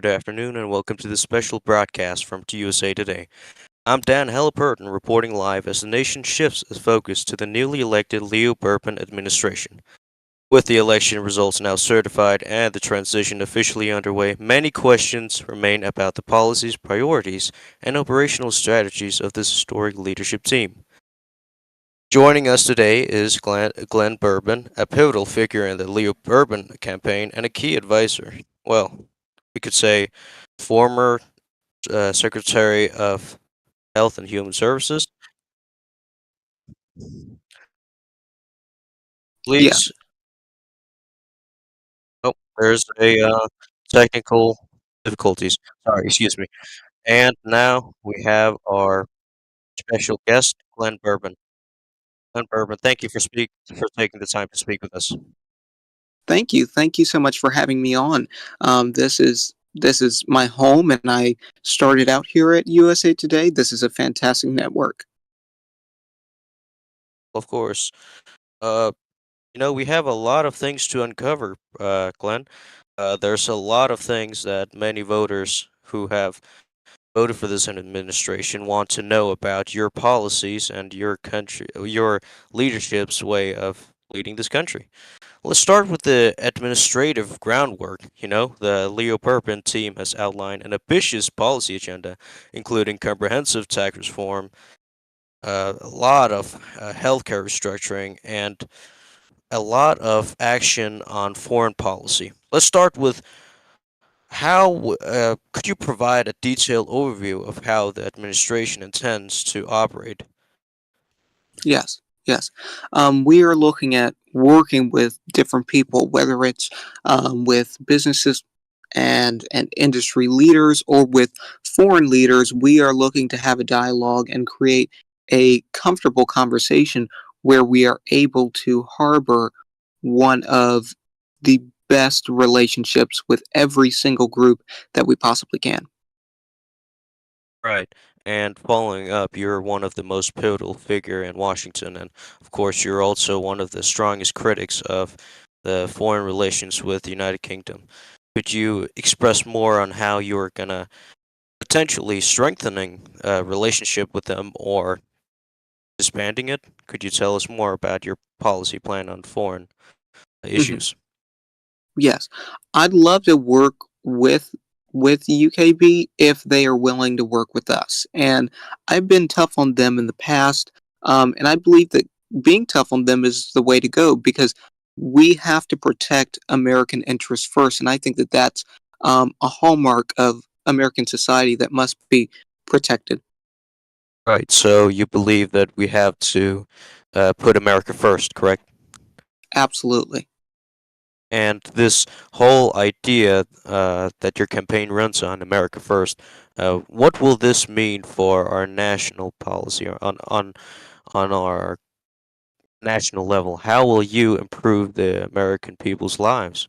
good afternoon, and welcome to this special broadcast from USA Today. I'm Dan Halliburton reporting live as the nation shifts its focus to the newly elected Leo Burpin administration. With the election results now certified and the transition officially underway, many questions remain about the policies, priorities, and operational strategies of this historic leadership team. Joining us today is Glenn Bourbon, a pivotal figure in the Leo Bourbon campaign and a key advisor. Well, we could say former Secretary of Health and Human Services. Yeah, Please. Oh, there's a technical difficulties. Sorry, excuse me. And now we have our special guest, Glenn Bourbon. Glenn Bourbon, thank you for taking the time to speak with us. thank you. Thank you so much for having me on. This is my home, and I started out here at USA Today. This is a fantastic network. Of course. Uh, we have a lot of things to uncover, Glenn. There's a lot of things that many voters who have voted for this administration want to know about your policies and your leadership's way of leading this country. Let's start with the administrative groundwork. The Leo Burpin team has outlined an ambitious policy agenda, including comprehensive tax reform, a lot of healthcare restructuring, and a lot of action on foreign policy. Let's start with could you provide a detailed overview of how the administration intends to operate? Yes, yes. We are looking at working with different people, whether it's with businesses and industry leaders or with foreign leaders. We are looking to have a dialogue and create a comfortable conversation where we are able to harbor one of the best relationships with every single group that we possibly can. Right. And following up, you're one of the most pivotal figure in Washington, and of course, you're also one of the strongest critics of the foreign relations with the United Kingdom. Could you express more on how you're gonna potentially strengthening a relationship with them or disbanding it? Could you tell us more about your policy plan on foreign Mhm. issues? Yes, I'd love to work with with UKB if they are willing to work with us. And I've been tough on them in the past, and I believe that being tough on them is the way to go because we have to protect American interests first. And I think that that's a hallmark of American society that must be protected. Right. So you believe that we have to put America first, correct? Absolutely. And this whole idea that your campaign runs on, America First, what will this mean for our national policy or on our national level? How will you improve the American people's lives?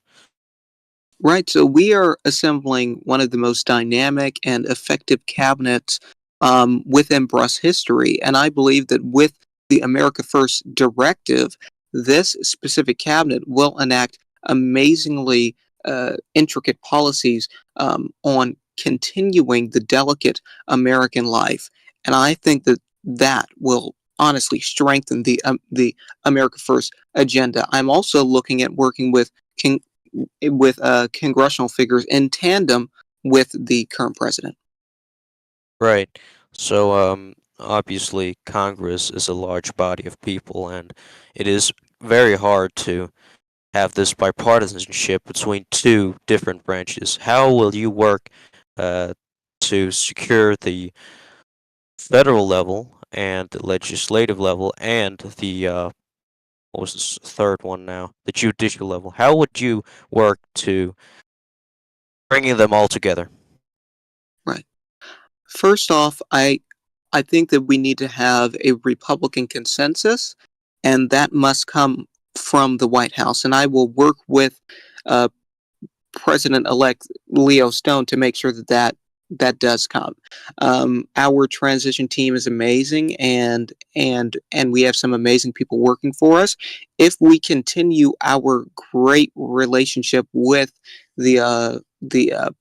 Right. So we are assembling one of the most dynamic and effective cabinets within BRUS history. And I believe that with the America First directive, this specific cabinet will enact amazingly intricate policies on continuing the delicate American life. And I think that that will honestly strengthen the America First agenda. I'm also looking at working with King congressional figures in tandem with the current president. Right. So, obviously, Congress is a large body of people, and it is very hard to have this bipartisanship between two different branches. How will you work uh, to secure the federal level and the legislative level and the what was this third one now? The judicial level. How would you work to bringing them all together? Right. First off, I think that we need to have a Republican consensus, and that must come from the White House. And I will work with uh, President-elect Leo Stone to make sure that that does come. Our transition team is amazing, and we have some amazing people working for us. If we continue our great relationship with the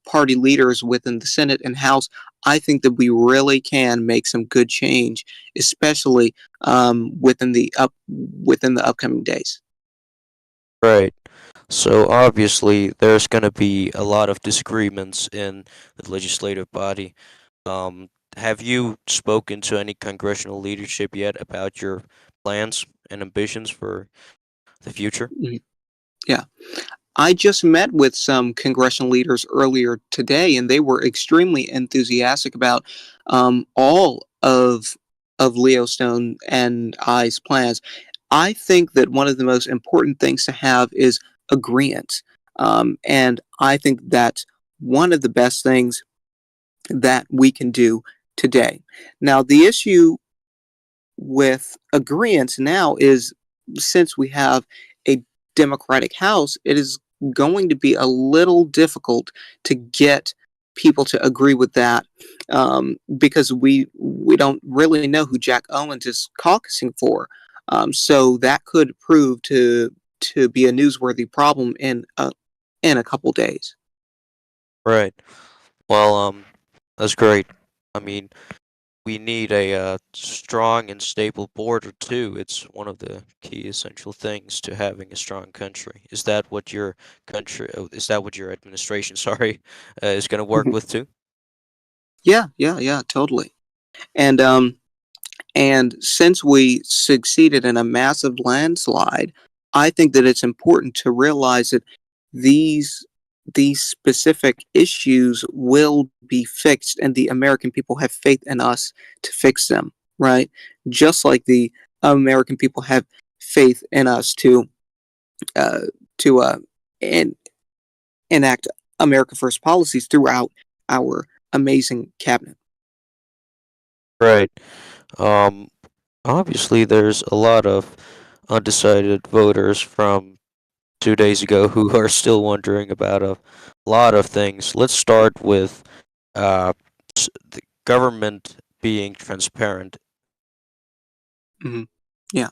party leaders within the Senate and House, I think that we really can make some good change, especially within the upcoming days. Right. So obviously, there's going to be a lot of disagreements in the legislative body. Have you spoken to any congressional leadership yet about your plans and ambitions for the future? Mhm. Yeah. I just met with some congressional leaders earlier today, and they were extremely enthusiastic about all of Leo Stone and I's plans. I think that one of the most important things to have is agreement, and I think that's one of the best things that we can do today. Now, the issue with agreement now is since we have a Democratic House, it is going to be a little difficult to get people to agree with that because we don't really know who Jack Owens is caucusing for. So that could prove to be a newsworthy problem in a couple days. Right. Well, that's great. I mean, we need a strong and stable border too. It's one of the key essential things to having a strong country. Is that what your country? Is that what your administration, sorry, is going to work with too? Yeah, yeah, yeah, totally. And since we succeeded in a massive landslide, I think that it's important to realize that these these specific issues will be fixed, and the American people have faith in us to fix them. Right, just like the American people have faith in us uh, to en- enact America First policies throughout our amazing cabinet. Right. Um, Obviously, there's a lot of undecided voters from 2 days ago who are still wondering about a lot of things. Let's start with the government being transparent. Hmm. Yeah,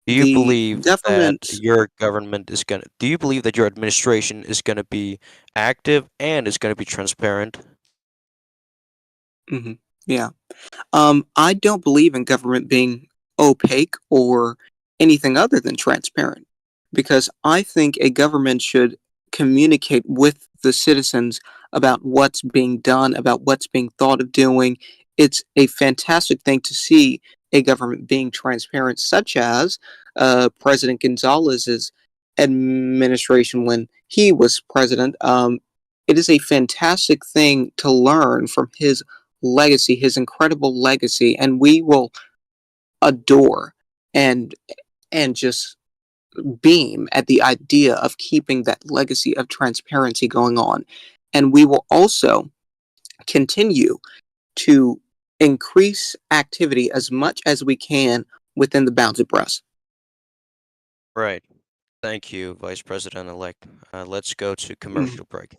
Do you the believe that government. your government is gonna? Do you believe that your administration is gonna be active and is gonna be transparent? Mhm. Yeah. I don't believe in government being opaque or anything other than transparent because I think a government should communicate with the citizens about what's being done, about what's being thought of doing. It's a fantastic thing to see a government being transparent, such as President Gonzalez's administration when he was president. It is a fantastic thing to learn from his legacy, his incredible legacy, and we will adore and just beam at the idea of keeping that legacy of transparency going on. And we will also continue to increase activity as much as we can within the bounds of BRUS. Right. Thank you, Vice President-elect. Let's go to Mm. commercial break.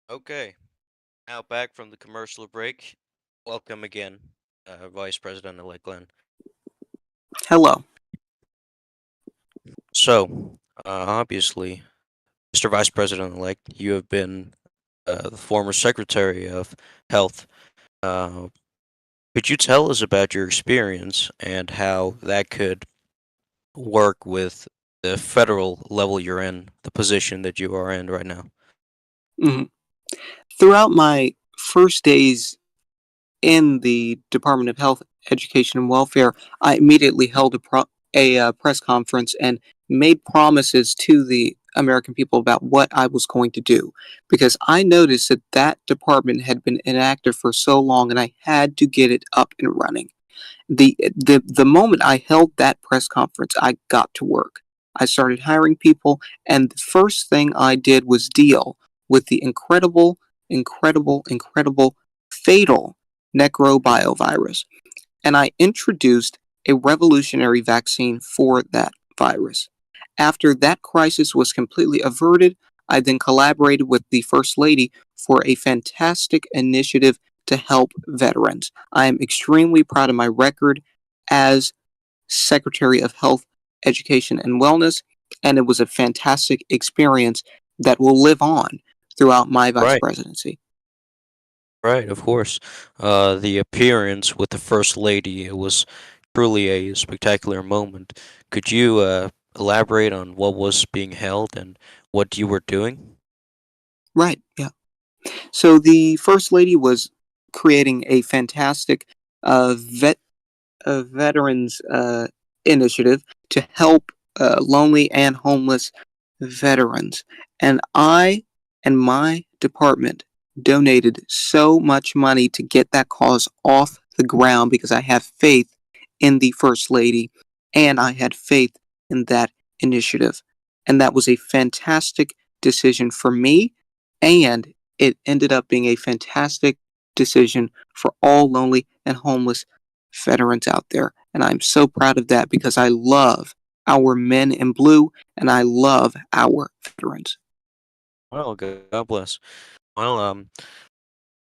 Okay, now back from the commercial break. Welcome again, Vice President-elect Glenn. Hello. So, obviously, Mr. Vice President-elect, you have been the former Secretary of Health. Uh, could you tell us about your experience and how that could work with the federal level you're in, the position that you are in right now? Mhm. Throughout my first days in the Department of Health, Education, and Welfare, I immediately held a press conference and made promises to the American people about what I was going to do, because I noticed that that department had been inactive for so long, and I had to get it up and running. The moment I held that press conference, I got to work. I started hiring people, and the first thing I did was deal with the incredible, fatal necrobiovirus, and I introduced a revolutionary vaccine for that virus. After that crisis was completely averted, I then collaborated with the First Lady for a fantastic initiative to help veterans. I am extremely proud of my record as Secretary of Health, Education, and Wellness, and it was a fantastic experience that will live on throughout my vice Right. presidency. Right, of course. The appearance with the First Lady, it was truly a spectacular moment. Could you elaborate on what was being held and what you were doing? Right, yeah. So the First Lady was creating a fantastic vet a veterans initiative to help lonely and homeless veterans. And I and my department donated so much money to get that cause off the ground because I have faith in the First Lady and I had faith in that initiative. And that was a fantastic decision for me. And it ended up being a fantastic decision for all lonely and homeless veterans out there. And I'm so proud of that because I love our men in blue and I love our veterans. Well, God bless. Well,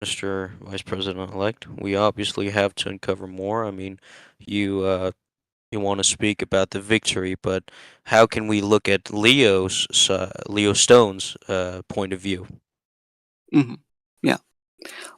Mr. Vice President-elect, we obviously have to uncover more. I mean, you you want to speak about the victory, but how can we look at Leo Stone's point of view? Hmm. Yeah.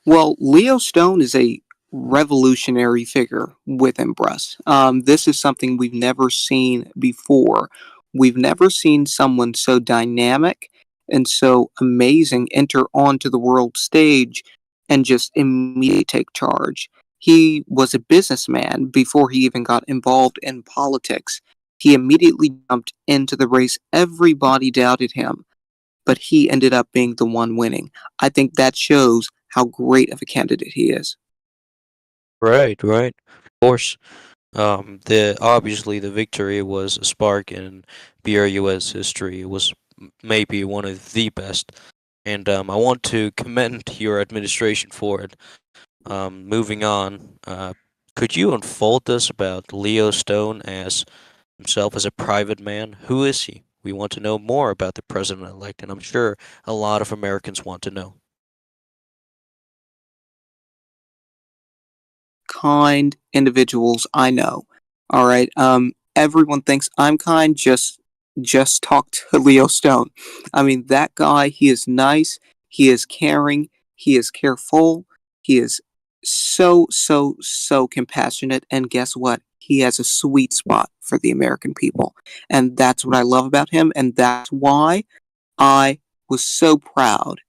Well, Leo Stone is a revolutionary figure within BRUS. This is something we've never seen before. We've never seen someone so dynamic and so amazing enter onto the world stage and just immediately take charge. He was a businessman before he even got involved in politics. He immediately jumped into the race. Everybody doubted him, but he ended up being the one winning. I think that shows how great of a candidate he is. Right, right. Of course. The obviously the victory was a spark in BRUS history. It was maybe one of the best, and I want to commend your administration for it. Moving on, could you unfold us about Leo Stone as himself as a private man? Who is he? We want to know more about the president-elect, and I'm sure a lot of Americans want to know. Kind individuals I know. All right. Everyone thinks I'm kind. Just talk to Leo Stone. I mean, that guy. He is nice. He is caring. He is careful. He is so compassionate. And guess what? He has a sweet spot for the American people, and that's what I love about him. And that's why I was so proud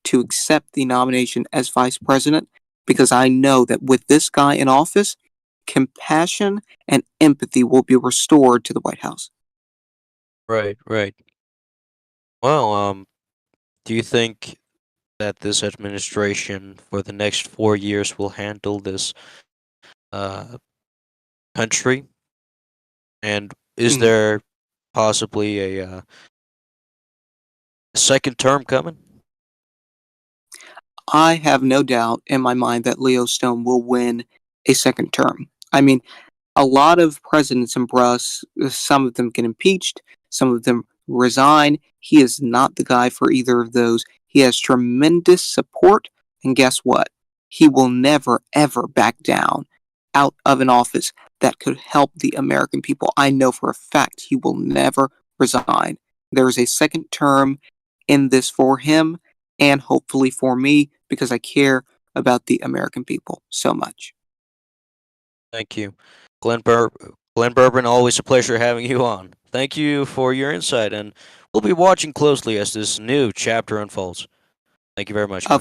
to accept the nomination as vice president because I know that with this guy in office, compassion and empathy will be restored to the White House. Right, right. Well, do you think that this administration for the next 4 years will handle this uh, country? And is Mhm. there possibly a second term coming? I have no doubt in my mind that Leo Stone will win a second term. I mean, a lot of presidents in BRUS, some of them get impeached, some of them resign. He is not the guy for either of those. He has tremendous support, and guess what? He will never, ever back down out of an office that could help the American people. I know for a fact he will never resign. There is a second term in this for him and hopefully for me because I care about the American people so much. Thank you, Glenn Bur- Glenn Bourbon. Always a pleasure having you on. Thank you for your insight, and we'll be watching closely as this new chapter unfolds. Thank you very much, Of Glenn.